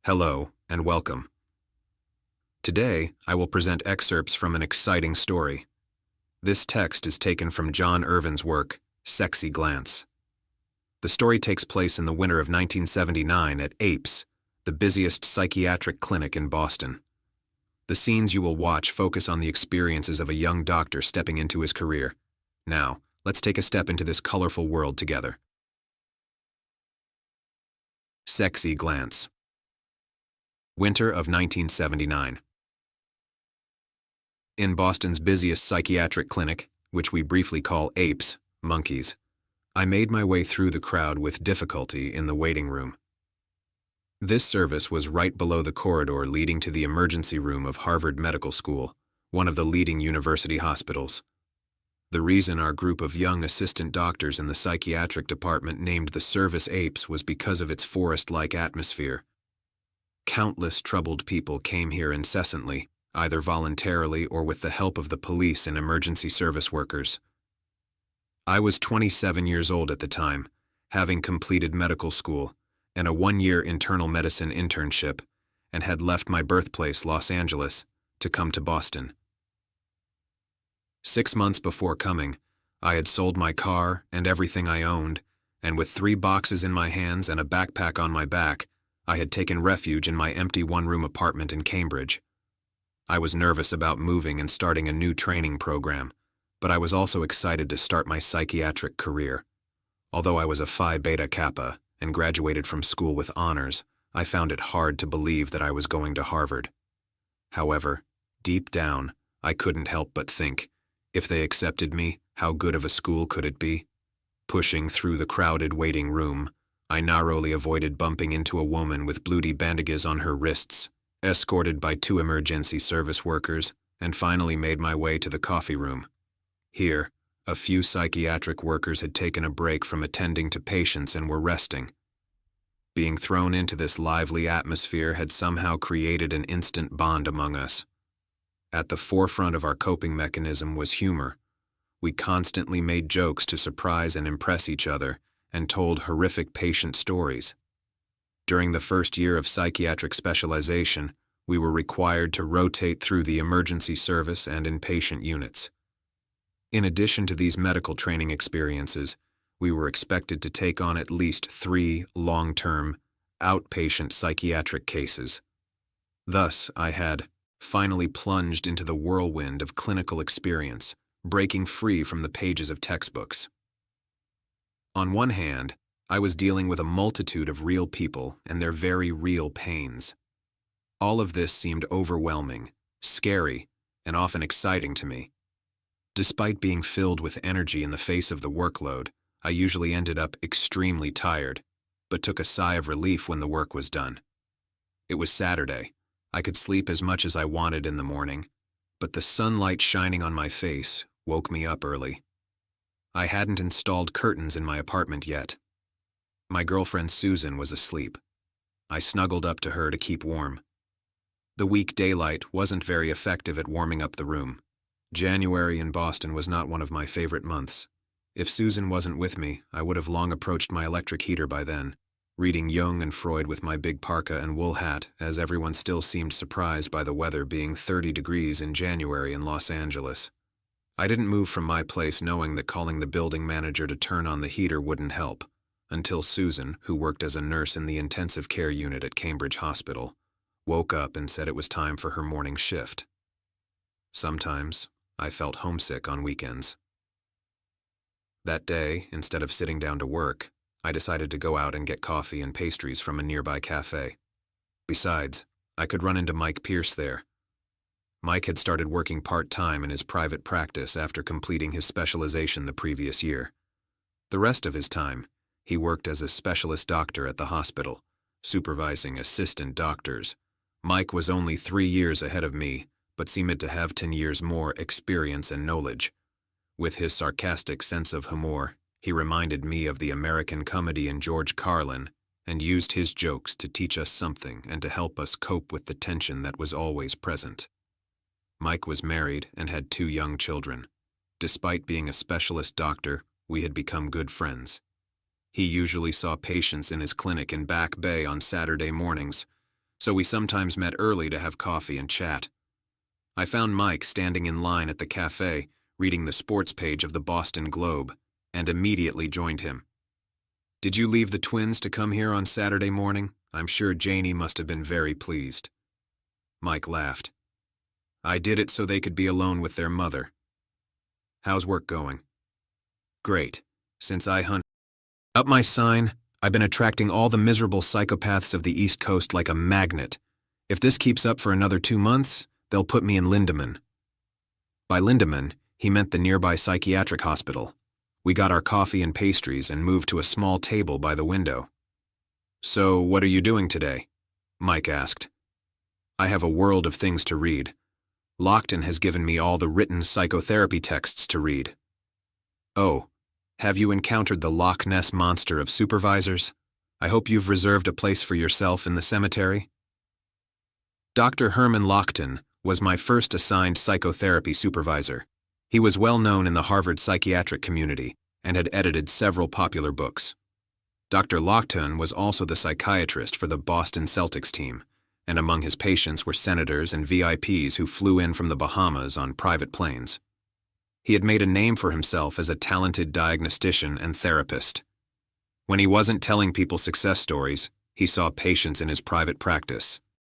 Hello, and welcome. Today, I will present excerpts from an exciting story. This text is taken from John Irvin's work, Sexy Glance. The story takes place in the winter of 1979 at APES, the busiest psychiatric clinic in Boston. The scenes you will watch focus on the experiences of a young doctor stepping into his career. Now, let's take a step into this colorful world together. Sexy Glance. Winter of 1979. In Boston's busiest psychiatric clinic, which we briefly call APES, monkeys, I made my way through the crowd with difficulty in the waiting room. This service was right below the corridor leading to the emergency room of Harvard Medical School, one of the leading university hospitals. The reason our group of young assistant doctors in the psychiatric department named the service APES was because of its forest-like atmosphere. Countless troubled people came here incessantly, either voluntarily or with the help of the police and emergency service workers. I was 27 years old at the time, having completed medical school and a 1-year internal medicine internship, and had left my birthplace, Los Angeles, to come to Boston. 6 months before coming, I had sold my car and everything I owned, and with 3 boxes in my hands and a backpack on my back, I had taken refuge in my empty one-room apartment in Cambridge. I was nervous about moving and starting a new training program, but I was also excited to start my psychiatric career. Although I was a Phi Beta Kappa and graduated from school with honors, I found it hard to believe that I was going to Harvard. However, deep down, I couldn't help but think, if they accepted me, how good of a school could it be? Pushing through the crowded waiting room, I narrowly avoided bumping into a woman with bloody bandages on her wrists, escorted by 2 emergency service workers, and finally made my way to the coffee room. Here, a few psychiatric workers had taken a break from attending to patients and were resting. Being thrown into this lively atmosphere had somehow created an instant bond among us. At the forefront of our coping mechanism was humor. We constantly made jokes to surprise and impress each other, and told horrific patient stories. During the first year of psychiatric specialization, we were required to rotate through the emergency service and inpatient units. In addition to these medical training experiences, we were expected to take on at least 3 long-term, outpatient psychiatric cases. Thus, I had finally plunged into the whirlwind of clinical experience, breaking free from the pages of textbooks. On one hand, I was dealing with a multitude of real people and their very real pains. All of this seemed overwhelming, scary, and often exciting to me. Despite being filled with energy in the face of the workload, I usually ended up extremely tired, but took a sigh of relief when the work was done. It was Saturday. I could sleep as much as I wanted in the morning, but the sunlight shining on my face woke me up early. I hadn't installed curtains in my apartment yet. My girlfriend Susan was asleep. I snuggled up to her to keep warm. The weak daylight wasn't very effective at warming up the room. January in Boston was not one of my favorite months. If Susan wasn't with me, I would have long approached my electric heater by then, reading Jung and Freud with my big parka and wool hat, as everyone still seemed surprised by the weather being 30 degrees in January in Los Angeles. I didn't move from my place knowing that calling the building manager to turn on the heater wouldn't help, until Susan, who worked as a nurse in the intensive care unit at Cambridge Hospital, woke up and said it was time for her morning shift. Sometimes, I felt homesick on weekends. That day, instead of sitting down to work, I decided to go out and get coffee and pastries from a nearby cafe. Besides, I could run into Mike Pierce there. Mike had started working part-time in his private practice after completing his specialization the previous year. The rest of his time, he worked as a specialist doctor at the hospital, supervising assistant doctors. Mike was only 3 years ahead of me, but seemed to have 10 years more experience and knowledge. With his sarcastic sense of humor, he reminded me of the American comedian George Carlin and used his jokes to teach us something and to help us cope with the tension that was always present. Mike was married and had 2 young children. Despite being a specialist doctor, we had become good friends. He usually saw patients in his clinic in Back Bay on Saturday mornings, so we sometimes met early to have coffee and chat. I found Mike standing in line at the cafe, reading the sports page of the Boston Globe, and immediately joined him. "Did you leave the twins to come here on Saturday morning? I'm sure Janie must have been very pleased." Mike laughed. "I did it so they could be alone with their mother." "How's work going?" "Great. Since I hunt up my sign, I've been attracting all the miserable psychopaths of the East Coast like a magnet. If this keeps up for another 2 months, they'll put me in Lindemann." By Lindemann, he meant the nearby psychiatric hospital. We got our coffee and pastries and moved to a small table by the window. "So, what are you doing today?" Mike asked. "I have a world of things to read. Lockton has given me all the written psychotherapy texts to read." "Oh, have you encountered the Loch Ness monster of supervisors? I hope you've reserved a place for yourself in the cemetery." Dr. Herman Lockton was my first assigned psychotherapy supervisor. He was well known in the Harvard psychiatric community and had edited several popular books. Dr. Lockton was also the psychiatrist for the Boston Celtics team, and among his patients were senators and VIPs who flew in from the Bahamas on private planes. He had made a name for himself as a talented diagnostician and therapist. When he wasn't telling people success stories, he saw patients in his private practice.